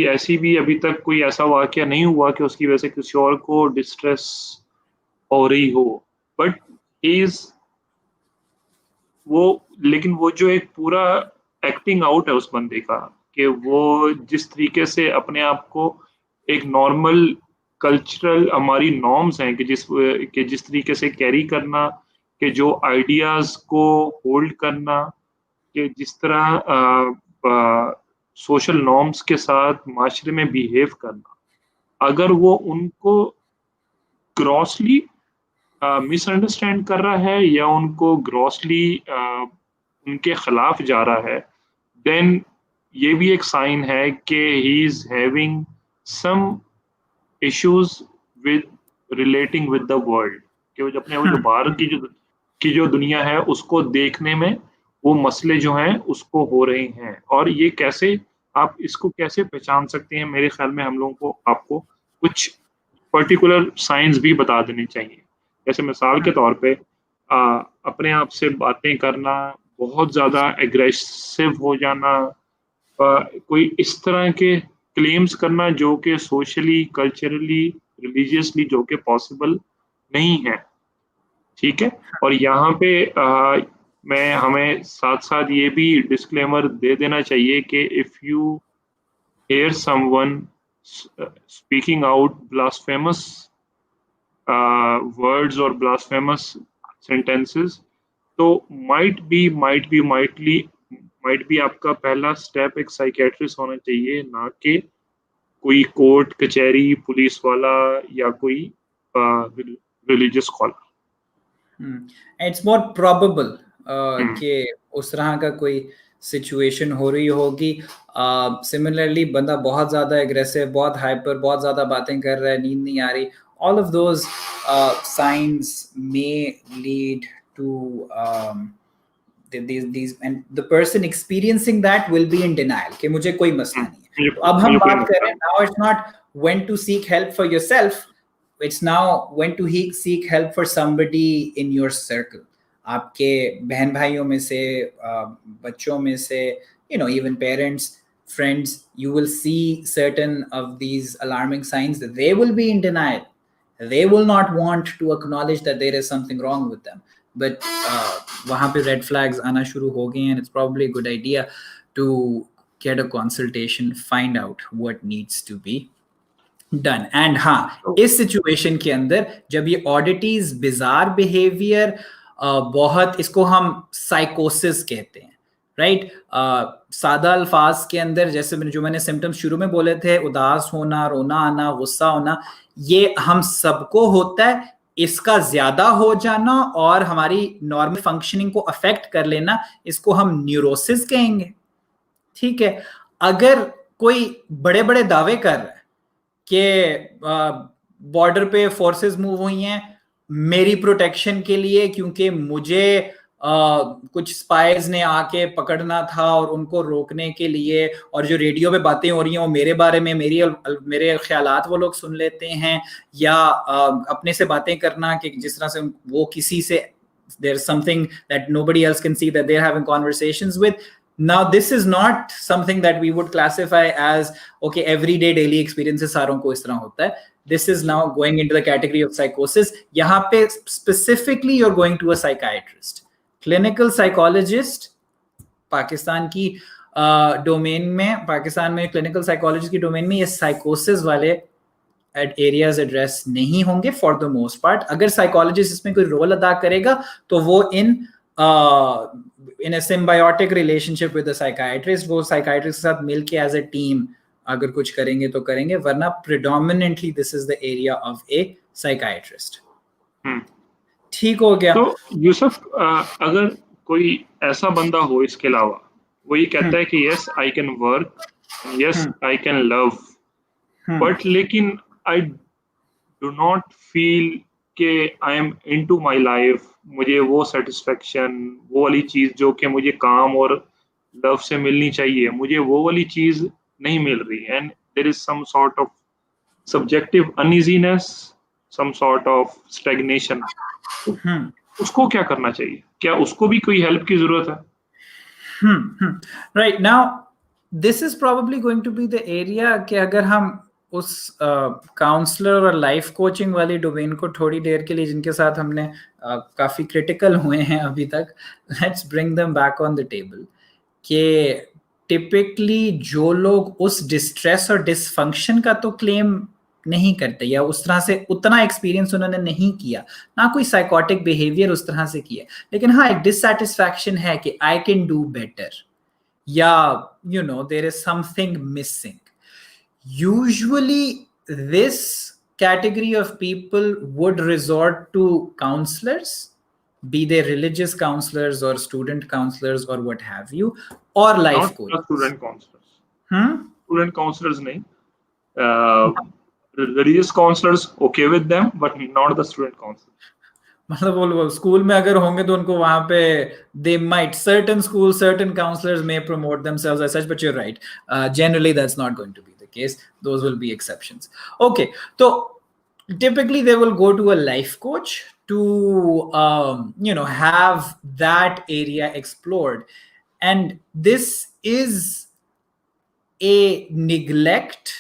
B: ऐसी भी अभी तक कोई ऐसा वाकया नहीं हुआ कि उसकी वजह से किसी और को डिस्ट्रेस हो रही हो, बट लेकिन वो जो एक पूरा एक्टिंग आउट है उस बंदे का, कि वो जिस तरीके से अपने आप को एक नॉर्मल कल्चरल हमारी नॉर्म्स हैं कि जिस तरीके से कैरी करना, कि जो आइडियाज को होल्ड करना, कि जिस तरह सोशल नॉर्म्स के साथ माशरे में बिहेव करना, अगर वो उनको ग्रॉसली मिसअंडरस्टैंड कर रहा है या उनको ग्रॉसली उनके खिलाफ जा रहा है, देन ये भी एक साइन है कि he is having some issues with relating with the world, कि वो जो बाहर की जो दुनिया है उसको देखने में वो मसले जो हैं उसको हो रहे हैं. और ये कैसे आप इसको कैसे पहचान सकते हैं, मेरे ख्याल में हम लोगों को आपको कुछ पर्टिकुलर साइंस भी बता देने चाहिए. जैसे मिसाल के तौर पे अपने आप से बातें करना, बहुत ज़्यादा एग्रेसिव हो जाना, कोई इस तरह के क्लेम्स करना जो कि सोशली, कल्चरली, रिलीजियसली जो कि पॉसिबल नहीं है. ठीक है. और यहाँ पे हमें साथ साथ ये भी डिस्क्लेमर दे देना चाहिए कि if you hear someone speaking out blasphemous words or blasphemous sentences, तो might be आपका पहला स्टेप एक साइकियाट्रिस्ट होना चाहिए, ना कि कोई कोर्ट कचहरी पुलिस वाला या कोई religious scholar.
A: It's more probable कि उस तरह का कोई सिचुएशन हो रही होगी. सिमिलरली बंदा बहुत ज़्यादा एग्रेसिव, बहुत हाइपर, बहुत ज़्यादा बातें कर रहा है, नींद नहीं आ रही, all of those signs may lead to these and the person experiencing that will be in denial कि मुझे कोई मसला नहीं है. तो अब हम बात कर रहे हैं, now it's not when to seek help for yourself, it's now when to seek help for somebody in your circle. आपके बहन भाइयों में से, बच्चों में से, even parents, friends, you will see certain of these alarming signs that they will be in denial. They will not want to acknowledge that there is something wrong with them. But वहाँ पे red flags आना शुरू हो गए, and it's probably a good idea to get a consultation, find out what needs to be done. And हाँ, इस situation के अंदर जब ये oddities, bizarre behavior, बहुत, इसको हम psychosis कहते हैं, राइट. सादा अल्फाज के अंदर जैसे जो मैंने सिम्टम्स शुरू में बोले थे, उदास होना, रोना आना, गुस्सा होना, ये हम सबको होता है. इसका ज्यादा हो जाना और हमारी नॉर्मल फंक्शनिंग को अफेक्ट कर लेना, इसको हम न्यूरोसिस कहेंगे. ठीक है. अगर कोई बड़े बड़े दावे कर रहा है कि बॉर्डर पे फोर्सेस मूव हुई हैं मेरी प्रोटेक्शन के लिए, क्योंकि मुझे कुछ स्पाइज ने आके पकड़ना था और उनको रोकने के लिए, और जो रेडियो पे बातें हो रही हैं वो मेरे बारे में, मेरे ख्यालात वो लोग सुन लेते हैं, या अपने से बातें करना कि जिस तरह से वो किसी से there's something that nobody else can see that they're having conversations with. Now this is not something that we would classify as okay everyday daily experiences सारों को इस तरह होता है. This is now going into the category of psychosis. यहाँ पे specifically you're going to a psychiatrist, clinical psychologist. Pakistan की domain में, पाकिस्तान में क्लिनिकल साइकोलॉजी की डोमेन में ये साइकोसिस वाले एरियाज एड्रेस नहीं होंगे फॉर द मोस्ट पार्ट. अगर साइकोलॉजिस्ट इसमें कोई रोल अदा करेगा तो वो इन a symbiotic relationship with the psychiatrist, वो साइकाइट्रिस्ट के साथ मिलके एज अ टीम अगर कुछ करेंगे तो करेंगे, वरना predominantly this is the area of A psychiatrist. ठीक हो गया.
B: तो यूसुफ, अगर कोई ऐसा बंदा हो इसके अलावा, वो ये कहता है कि yes I can work, yes I can love, but लेकिन आई डू नॉट फील कि I am into my life, मुझे वो सेटिस्फेक्शन, वो वाली चीज जो कि मुझे काम और लव से मिलनी चाहिए, मुझे वो वाली चीज नहीं मिल रही, and there is some sort of subjective uneasiness, some sort of stagnation. उसको क्या करना चाहिए? क्या उसको भी कोई हेल्प की जरूरत है?
A: Right. Now this is probably going to be the area कि अगर हम उस काउंसलर और लाइफ कोचिंग वाली डोमेन को थोड़ी देर के लिए, जिनके साथ हमने काफी क्रिटिकल हुए हैं अभी तक, let's bring them back on the table. कि टिपिकली जो लोग उस डिस्ट्रेस और डिसफंक्शन का तो क्लेम नहीं करते, या उस तरह से उतना एक्सपीरियंस उन्होंने नहीं किया, ना कोई साइकोटिक बिहेवियर उस तरह से किया, लेकिन हाँ एक डिससैटिस्फैक्शन है कि आई कैन डू बेटर, या you know there is something missing. Usually this category of people would resort to counselors, be they religious counselors or student counselors or what have you, or life coaches.
B: Not student counselors. Student counselors nahi. Religious counselors okay with them, but not the student counselors.
A: मतलब वो school में अगर होंगे तो उनको वहां पे they might, certain schools, certain counselors may promote themselves as such, but you're right, generally that's not going to be the case. Those will be exceptions. Okay, so typically they will go to a life coach to have that area explored, and this is a neglect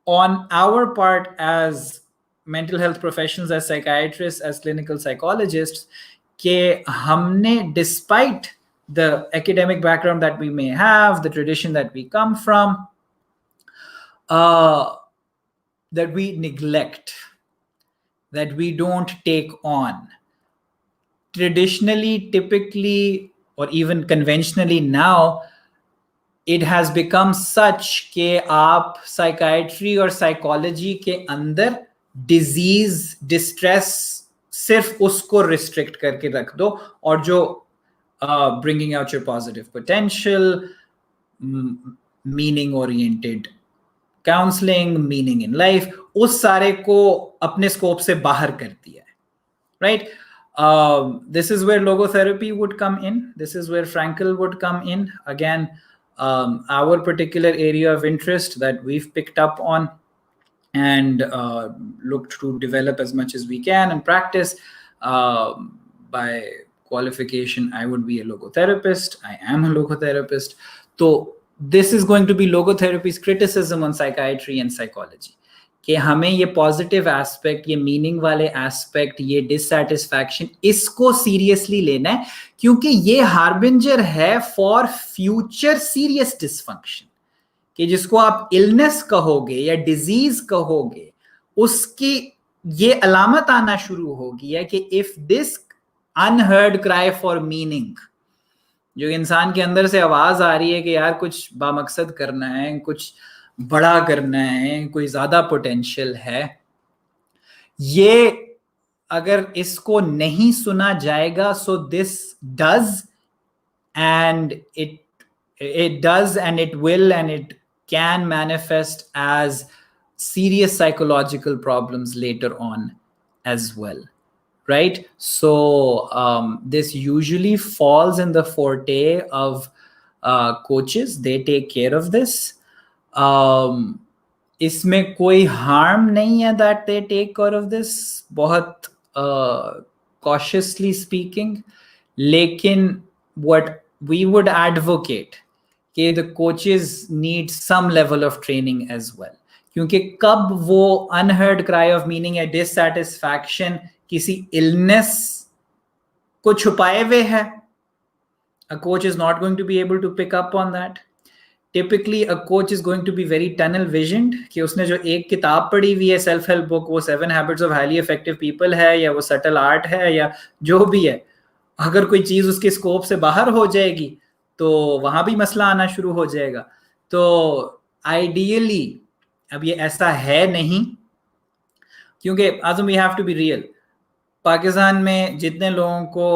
A: on our part as mental health professionals, as psychiatrists, as clinical psychologists, कि हमने, despite the academic background that we may have, the tradition that we come from, that we neglect, that we don't take on. Traditionally, typically, or even conventionally now, it has become such कि आप psychiatry और psychology के अंदर disease, distress सिर्फ उसको restrict करके रख दो, और जो bringing out your positive potential, meaning oriented counselling, meaning in life, उस सारे को अपने स्कोप से बाहर कर दिया है. Right. This is where logotherapy would come in. This is where Frankl would come in. Again, our particular area of interest that we've picked up on and looked to develop as much as we can and practice. By qualification, I would be a logotherapist. I am a logotherapist. So this is going to be logotherapy's criticism on psychiatry and psychology. कि हमें ये positive aspect, ये meaning वाले aspect, ये dissatisfaction, इसको seriously लेना है, क्योंकि ये हार्बिंजर है फॉर फ्यूचर सीरियस डिसफंक्शन. कि जिसको आप इलनेस कहोगे या डिजीज कहोगे, उसकी ये अलामत आना शुरू होगी है कि if this unheard cry for meaning, जो इंसान के अंदर से आवाज आ रही है कि यार कुछ बामकसद करना है, कुछ बड़ा करना है, कोई ज्यादा पोटेंशियल है, ये अगर इसको नहीं सुना जाएगा, so this does and it does and it will and it can manifest as serious psychological problems later on as well, right? So this usually falls in the forte of coaches. They take care of this. इसमें कोई harm नहीं है that they take care of this, बहुत cautiously speaking. लेकिन what we would advocate कि the coaches need some level of training as well, क्योंकि कब वो unheard cry of meaning या dissatisfaction किसी illness को छुपाए हुए है, a coach is not going to be able to pick up on that. typically a coach is going to be very tunnel visioned कि उसने जो एक किताब पढ़ी हुई है सेल्फ हेल्प बुक, वो 7 habits of highly effective people है या वो सटल आर्ट है या जो भी है, अगर कोई चीज उसके स्कोप से बाहर हो जाएगी तो वहां भी मसला आना शुरू हो जाएगा. तो आइडियली अब ये ऐसा है नहीं, क्योंकि Azam we have to be real, Pakistan में जितने लोगों को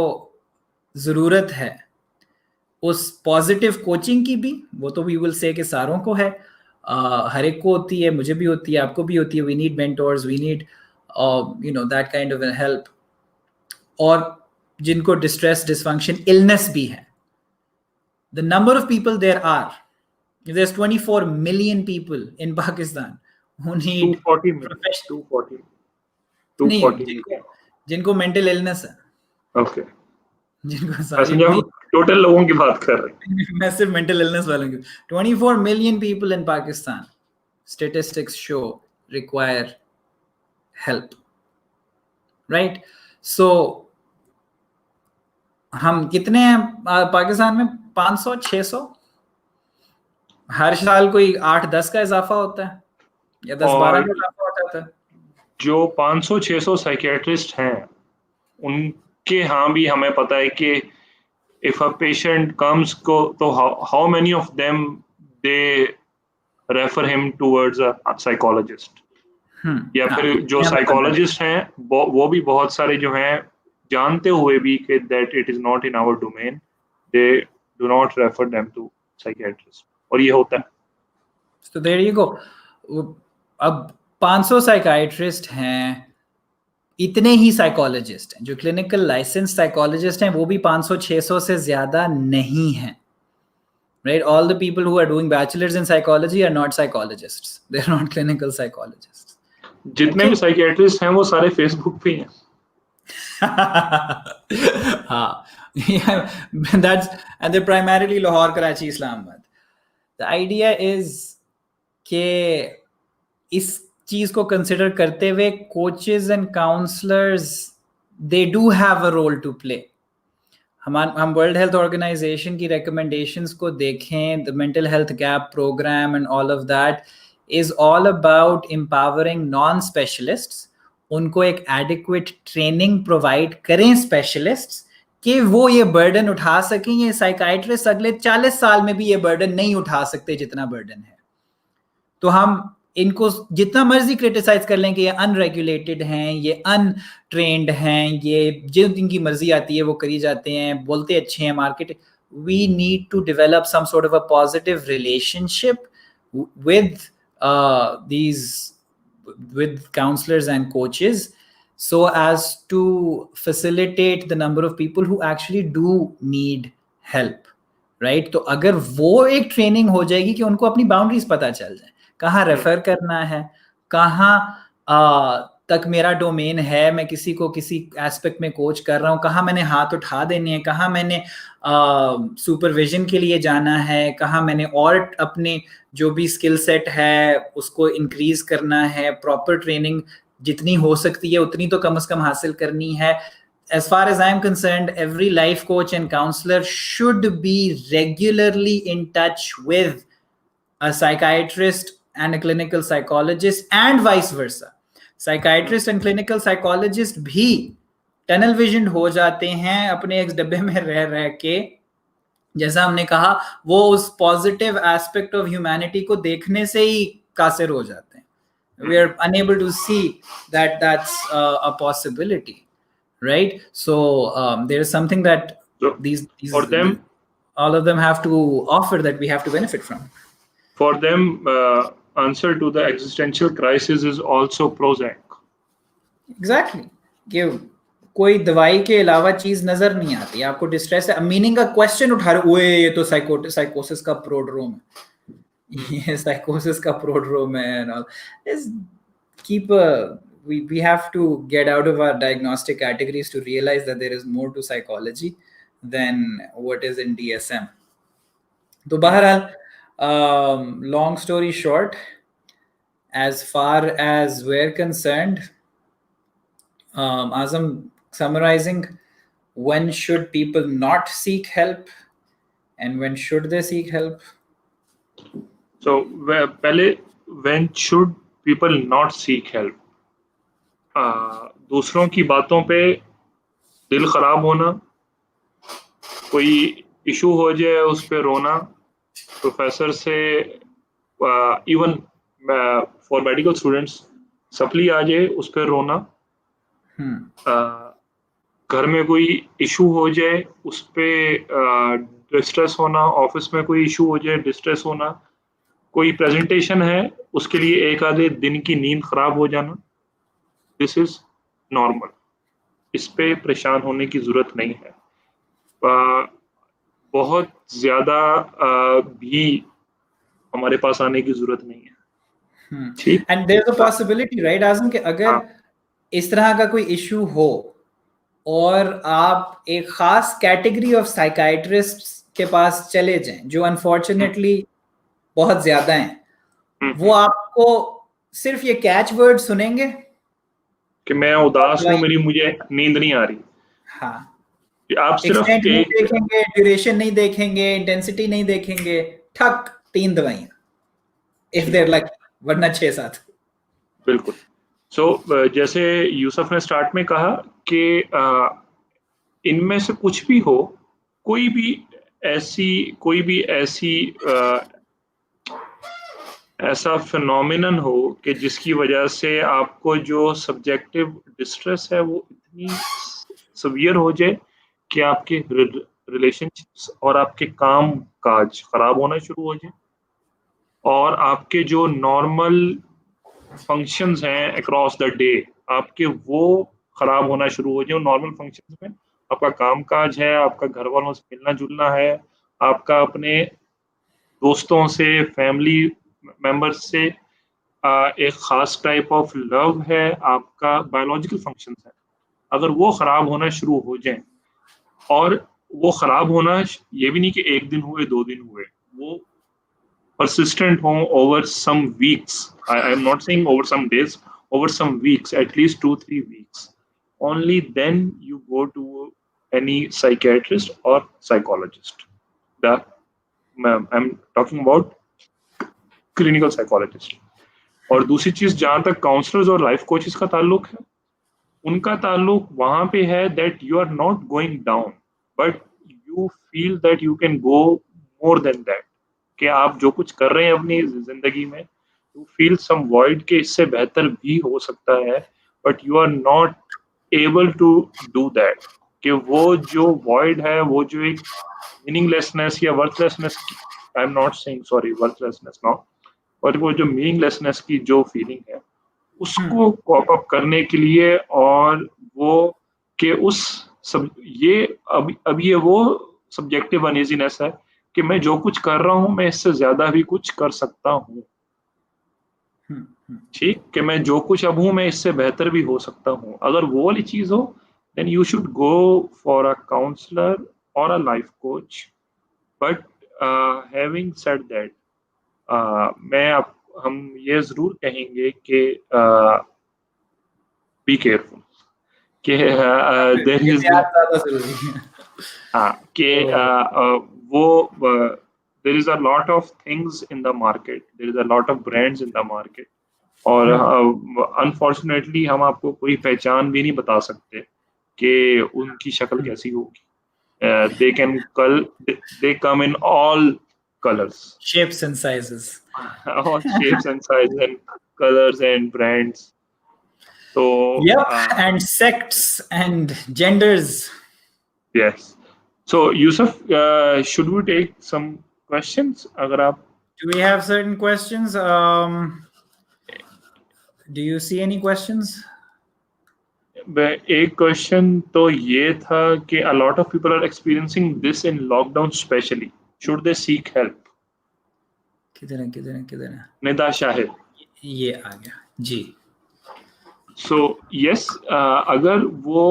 A: जरूरत है उस पॉजिटिव कोचिंग की भी, वो तो वी विल से कि सारों को है, हर एक को होती है, मुझे भी होती है, आपको भी होती है. We need mentors, we need you know that kind of help. और जिनको डिस्ट्रेस, डिसफंक्शन, इलनेस भी है, the number of people there are, there's 24 million people in Pakistan who need
B: 240 million. 240
A: जिनको मेंटल इलनेस है.
B: ओके,
A: जिनको
B: सारी हम total लोगों की बात कर रहे हैं,
A: मैसिव मेंटल इलनेस वालों की. 24 million people in Pakistan, statistics show, require help, right? So हम कितने हैं पाकिस्तान में? 500, 600. हर साल कोई 8-10 का इजाफा होता है या 10-12 का इजाफा हो जाता है.
B: जो 500-600 साइकियाट्रिस्ट हैं उनके यहाँ भी हमें पता है कि इफ अ पेशेंट कम्स को तो how many of them they refer him towards a psychologist, या फिर जो साइकोलॉजिस्ट हैं वो भी बहुत सारे जो हैं जानते हुए भी कि that it is not in our domain, they do not refer them to psychiatrist, और ये होता है.
A: So there you go. अब 500 साइकाइट्रिस्ट हैं, इतने ही साइकोलॉजिस्ट हैं. जो क्लिनिकल लाइसेंस साइकोलॉजिस्ट हैं वो भी 500-600 से ज्यादा नहीं हैं, right? All the people who are doing bachelors in psychology are not psychologists, they're not clinical psychologists.
B: जितने भी साइकियाट्रिस्ट हैं वो सारे फेसबुक पे हैं.
A: हाँ, that's, and they're primarily Lahore, Karachi, Islamabad. The idea is कि इस चीज को कंसिडर करते हुए coaches and counsellors, they do have a role to play. हम वर्ल्ड हेल्थ ऑर्गेनाइजेशन की रिकमेंडेशंस को देखें, the mental health gap programme and all of that is all about empowering non specialists. उनको एक एडिक्वेट ट्रेनिंग प्रोवाइड करें specialists कि वो ये बर्डन उठा सकें. ये साइकाइट्रिस्ट अगले 40 साल में भी ये बर्डन नहीं उठा सकते जितना बर्डन है. तो हम इनको जितना मर्जी क्रिटिसाइज कर लें कि ये अनरेगुलेटेड हैं, ये अनट्रेन्ड हैं, ये जो इनकी मर्जी आती है वो करी जाते हैं, बोलते अच्छे हैं market. We need to develop some sort of a positive relationship with these with counselors and coaches so as to facilitate the number of people who actually do need help, right? तो अगर वो एक training हो जाएगी कि उनको अपनी boundaries पता चल जाए, कहाँ रेफर करना है, कहाँ तक मेरा डोमेन है, मैं किसी को किसी एस्पेक्ट में कोच कर रहा हूँ, कहाँ मैंने हाथ उठा देने हैं, कहाँ मैंने सुपरविजन के लिए जाना है, कहाँ मैंने और अपने जो भी स्किल सेट है उसको इंक्रीज करना है. प्रॉपर ट्रेनिंग जितनी हो सकती है उतनी तो कम से कम हासिल करनी है. As far as I'm concerned, every life coach and counselor should be regularly in touch with a psychiatrist and a clinical psychologist and vice versa. Psychiatrist and clinical psychologist भी tunnel visioned हो जाते हैं अपने एक डब्बे में रह रह के. जैसा हमने कहा, वो उस पॉजिटिव एस्पेक्ट ऑफ ह्यूमैनिटी को देखने से ही कासिर हो जाते हैं. We are unable to see that that's a possibility, right? So there is something that these
B: for them,
A: all of them have to offer that we have to benefit from.
B: For them, answer to the existential crisis is also Prozac.
A: Exactly. कि कोई दवाई के अलावा चीज नजर नहीं आती. आपको डिस्ट्रेस है, मीनिंग का क्वेश्चन उठा रहे, ओए ये तो साइकोसिस का प्रोड्रोम है, ये साइकोसिस का प्रोड्रोम है and all. Just keep we have to get out of our diagnostic categories to realize that there is more to psychology than what is in DSM. तो बहरहाल, long story short, as far as we're concerned, as I'm summarizing, when should people not seek help and when should they seek help?
B: So पहले when should people not seek help? दूसरों की बातों पे दिल खराब होना, कोई इशू हो जाए उस पे रोना, प्रोफेसर से even for medical students supply आ जाए उस पर रोना, घर में कोई इशू हो जाए उस पे डिस्ट्रेस होना, ऑफिस में कोई इशू हो जाए डिस्ट्रेस होना, कोई प्रेजेंटेशन है उसके लिए एक आधे दिन की नींद खराब हो जाना, दिस इज नॉर्मल, इस पे परेशान होने की जरूरत नहीं है। बहुत ज्यादा भी हमारे पास आने की जरूरत नहीं है। ठीक,
A: and there is a possibility right Azam कि अगर इस तरह का कोई इशू हो और आप एक खास कैटेगरी ऑफ साइकाइट्रिस्ट के पास चले जाएं जो अनफॉर्चुनेटली बहुत ज्यादा हैं, वो आपको सिर्फ ये कैच वर्ड सुनेंगे
B: कि मैं उदास हूं, मुझे नींद नहीं आ रही।
A: हाँ,
B: आप सिर्फ
A: नहीं देखेंगे, ड्यूरेशन नहीं देखेंगे, इंटेंसिटी नहीं देखेंगे, ठक 3 दवाइयां इफ देयर लकी, वरना 6-7।
B: बिल्कुल। सो जैसे यूसुफ ने स्टार्ट में कहा कि इनमें से कुछ भी हो, कोई भी ऐसी ऐसा फिनोमिनन हो कि जिसकी वजह से आपको जो सब्जेक्टिव डिस्ट्रेस है वो इतनी सवियर हो जाए कि आपके रिलेशनशिप्स और आपके काम काज खराब होना शुरू हो जाए और आपके जो नॉर्मल फंक्शंस हैं अक्रॉस द डे आपके वो खराब होना शुरू हो जाए। नॉर्मल फंक्शंस में आपका काम काज है, आपका घर वालों से मिलना जुलना है, आपका अपने दोस्तों से, फैमिली मेंबर्स से एक खास टाइप ऑफ लव है, आपका बायोलॉजिकल फंक्शन है, अगर वो खराब होना शुरू हो जाए, और वो खराब होना ये भी नहीं कि एक दिन हुए 2 दिन हुए, वो persistent हो over some weeks, I am not saying over some days, over some weeks, at least 2-3 weeks, only then you go to any psychiatrist or psychologist. I'm talking about clinical psychologist. और दूसरी चीज जहां तक counsellors और life coaches का ताल्लुक है, उनका ताल्लुक वहां पे है that you are not going down but you feel that you can go more than that, कि आप जो कुछ कर रहे हैं अपनी जिंदगी में यू फील सम वॉइड के इससे बेहतर भी हो सकता है, but you are not able to do that, कि वो जो वॉइड है, वो जो एक मीनिंगलेसनेस या वर्थलेसनेस की, I am not saying sorry worthlessness not, और वो जो मीनिंगलेसनेस की जो फीलिंग है उसको कॉप अप करने के लिए, और वो कि उस सब ये अब ये वो सब्जेक्टिव अनइजीनेस है कि मैं जो कुछ कर रहा हूं मैं इससे ज्यादा भी कुछ कर सकता हूं, ठीक, कि मैं जो कुछ अब हूं मैं इससे बेहतर भी हो सकता हूं। अगर वो वाली चीज हो then you should go for a counsellor और a life coach. But having said that, हम ये जरूर कहेंगे कि बी केयरफुल, कि देयर इज कि वो there is a lot of things in the market, there is a lot of brands in the market, और अनफॉर्चुनेटली हम आपको कोई पहचान भी नहीं बता सकते कि उनकी शक्ल कैसी होगी। they can they come in all colors,
A: shapes and sizes,
B: all shapes and sizes and colors and brands. So
A: and sects and genders.
B: Yes. So Yusuf, should we take some questions? अगर आप
A: Do we have certain questions? Do you see any questions?
B: एक question तो ये था कि a lot of people are experiencing this in lockdown especially. Should they seek help?
A: किधर है?
B: निदा शाहिद,
A: ये आ गया जी।
B: So yes, अगर वो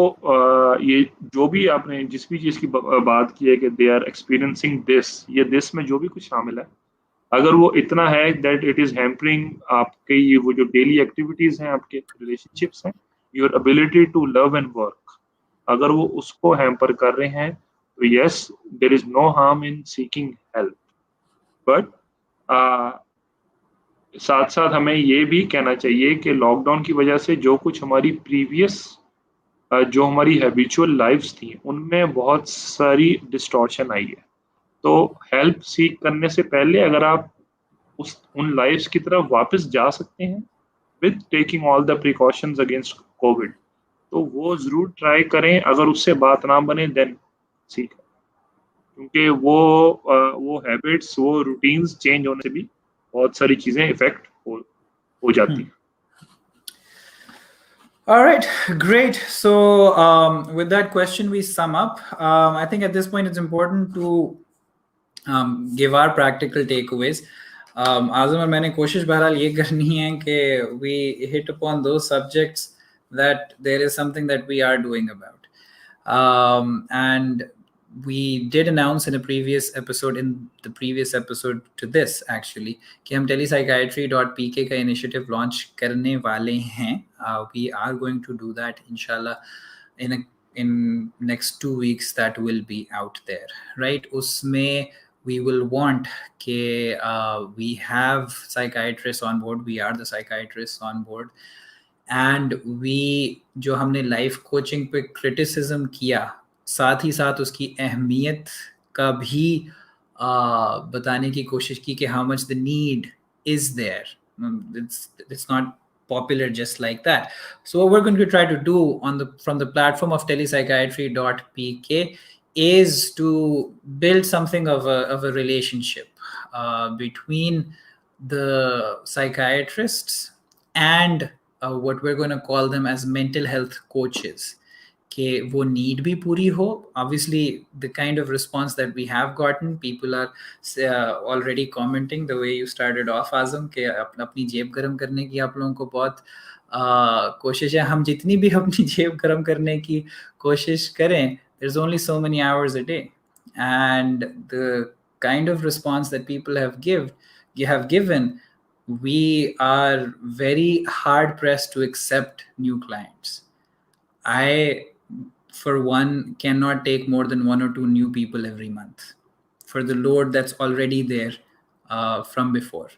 B: ये जो भी आपने जिस भी चीज की बात की है कि they are experiencing this, ये this में जो भी कुछ शामिल है, अगर वो इतना है दैट इट इज हैम्परिंग आपके ये वो जो डेली एक्टिविटीज हैं, आपके रिलेशनशिप्स हैं, your ability to love and work, अगर वो उसको हैम्पर कर रहे हैं तो yes there is no harm in seeking help. But साथ साथ हमें ये भी कहना चाहिए कि लॉकडाउन की वजह से जो कुछ हमारी जो हमारी हैबिचुअल लाइफ्स थी उनमें बहुत सारी डिस्टॉर्शन आई है। तो हेल्प सीख करने से पहले अगर आप उन लाइफ्स की तरफ वापस जा सकते हैं with taking all the precautions against Covid, तो वो जरूर ट्राई करें। अगर उससे बात ना बने देन सीखें, क्योंकि वो हैबिट्स, वो रूटीन्स चेंज होने से भी बहुत सारी चीजें इफेक्ट हो जाती हैं।
A: All right, great. So with that question, we sum up. I think at this point, it's important to give our practical takeaways. आजम और मैंने कोशिश बहरहाल ये करनी है कि we hit upon those subjects that there is something that we are doing about. And we did announce in the previous episode to this actually कि हम telepsychiatry.pk का initiative launch करने वाले हैं. We are going to do that inshallah in next 2 weeks. That will be out there, right? उसमें we will want we have psychiatrists on board. We are the psychiatrists on board. And we जो हमने life coaching पे criticism किया, साथ ही साथ उसकी अहमियत का भी बताने की कोशिश की कि how much the need is there. It's not popular just like that. So what we're going to try to do from the platform of telepsychiatry.pk is to build something of a relationship between the psychiatrists and what we're going to call them as mental health coaches. कि वो need भी पूरी हो. Obviously, the kind of response that we have gotten, people are already commenting the way you started off, Azam, कि अपनी जेब गर्म करने की आप लोगों को बहुत कोशिश है. हम जितनी भी अपनी जेब गर्म करने की कोशिश करें, there's only so many hours a day. And the kind of response that people have given, we are very hard pressed to accept new clients. I, for one, cannot take more than 1 or 2 new people every month for the load that's already there from before.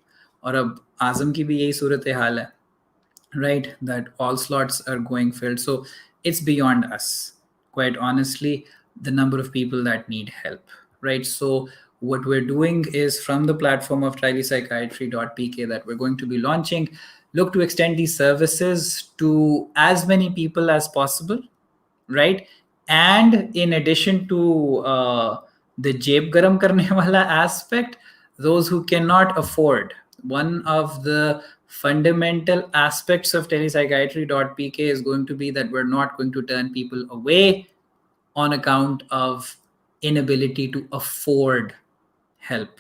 A: और अब आजम की भी यही सूरत हाल है, right? That all slots are going filled. So it's beyond us, quite honestly, the number of people that need help, right? So what we're doing is from the platform of telepsychiatry.pk that we're going to be launching, look to extend these services to as many people as possible, right? And in addition to the jeb garam karne wala aspect, those who cannot afford, one of the fundamental aspects of telepsychiatry.pk is going to be that we're not going to turn people away on account of inability to afford help,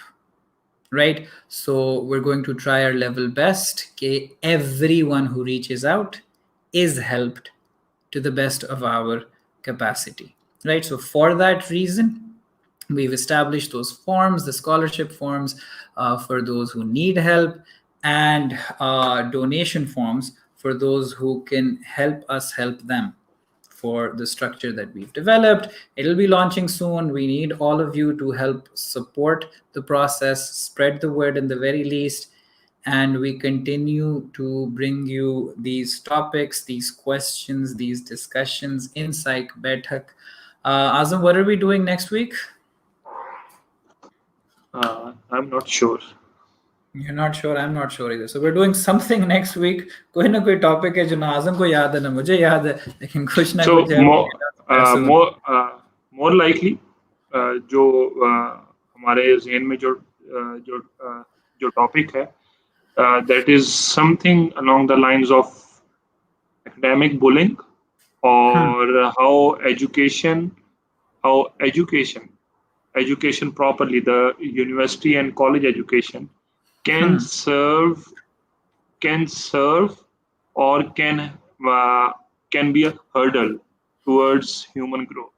A: right? So we're going to try our level best that everyone who reaches out is helped to the best of our capacity, right? So for that reason, we've established those forms, the scholarship forms for those who need help, and donation forms for those who can help us help them, for the structure that we've developed. It'll be launching soon. We need all of you to help support the process, spread the word in the very least, and we continue to bring you these topics, these questions, these discussions in Psych Bethak. Azam, what are we doing next week?
B: I'm not sure.
A: You're not sure, I'm not sure either. So we're doing something next week. कोई ना कोई topic है जो ना आजम को याद है ना मुझे याद है, लेकिन कुछ ना कुछ है.
B: more likely जो हमारे ज़हन में जो टॉपिक है, that is something along the lines of academic bullying, or how education properly, the university and college education can serve or can be a hurdle towards human growth.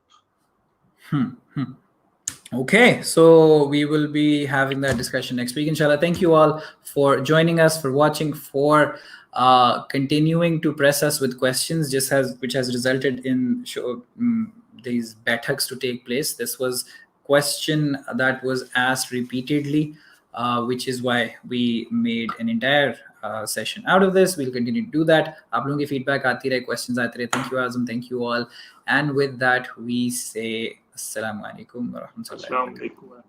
A: Okay, so we will be having that discussion next week, inshallah. Thank you all for joining us, for watching, for continuing to press us with questions, which has resulted in these bethaks to take place. This was question that was asked repeatedly which is why we made an entire session out of this. We'll continue to do that. आप लोगों की feedback आती रहे, questions आते रहे. Thank you Azam, thank you all, and with that we say Assalamu alaikum wa rahmatullahi wa barakatuh.